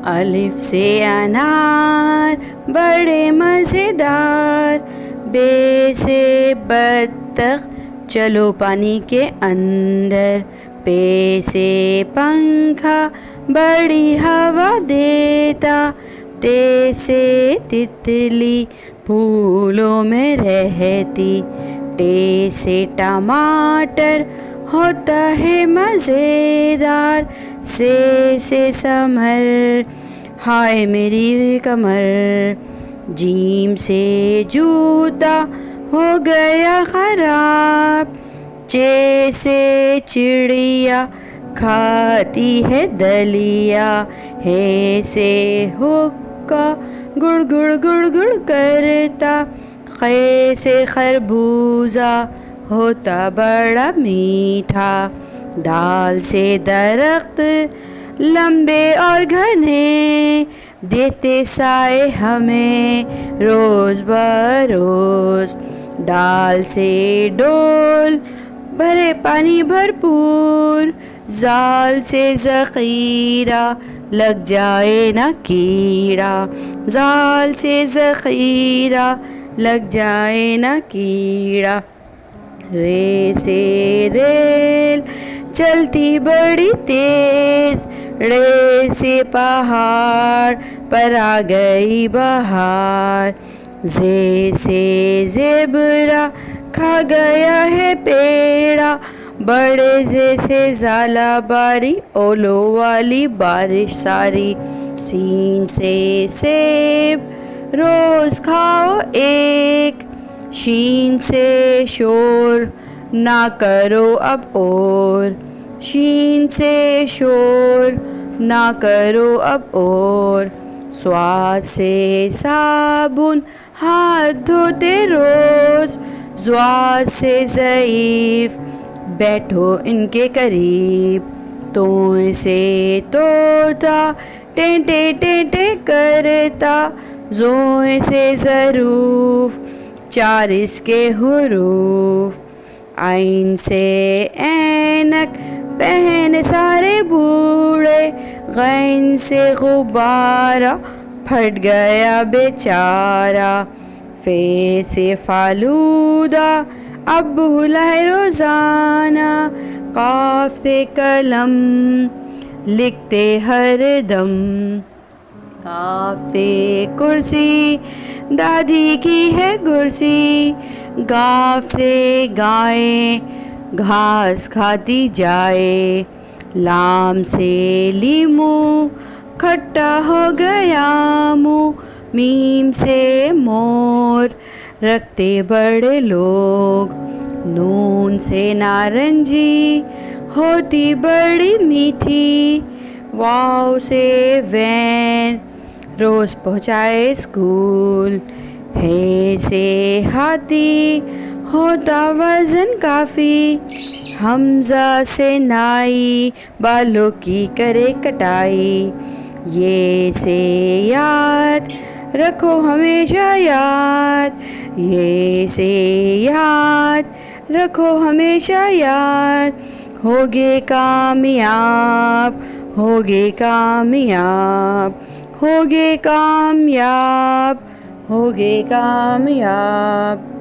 अलिफ से अनार बड़े मज़ेदार, बे से बत्तख चलो पानी के अंदर, पे से पंखा बड़ी हवा देता, ते से तितली फूलों में रहती, टे से टमाटर होता है मज़ेदार, से समर हाय मेरी कमर, जीम से जूता हो गया ख़राब, चे से चिड़िया खाती है दलिया, हे से हुक्का गुड़ गुड़ गुड़ गुड़ करता, खे से खरबूजा होता बड़ा मीठा, दाल से दरख्त लंबे और घने देते साए हमें रोज़ बरोज़, डाल से डोल भरे पानी भरपूर, जाल से ज़ख़ीरा लग जाए ना कीड़ा, जाल से ज़ख़ीरा लग जाए ना कीड़ा, रे से रेल चलती बड़ी तेज़, रे से पहाड़ पर आ गई बहार, जे से ज़ेबरा खा गया है पेड़ा, बड़े जे से ज़ाला बारी ओलो वाली बारिश सारी, सीन से सेब रोज़ खाओ एक, शीन से शोर ना करो अब और, शीन से शोर ना करो अब और, स्वाद से साबुन हाथ धोते रोज़, ज़्वाद से ज़ईफ़ बैठो इनके करीब, तोय से तोता टेंटे टेंटे करता, ज़ोय से ज़रूफ़ चार इसके हुरूफ, आइन से ऐनक पहन सारे बूढ़े, गैन से गुब्बारा फट गया बेचारा, फे से फालूदा अब भूला है रोज़ाना, काफ से कलम लिखते हर दम, काफ से कुर्सी दादी की है कुर्सी, गाफ से गाय घास खाती जाए, लाम से लीमू खट्टा हो गया मुँह, मीम से मोर रखते बड़े लोग, नून से नारंगी होती बड़ी मीठी, वाव से वैन रोज़ पहुँचाए स्कूल, हे से हाथी होता वज़न काफ़ी, हमज़ा से नाई बालों की करे कटाई, ये से याद रखो हमेशा याद, ये से याद रखो हमेशा याद, होगे कामयाब होगे कामयाब होगे कामयाब होगे कामयाब।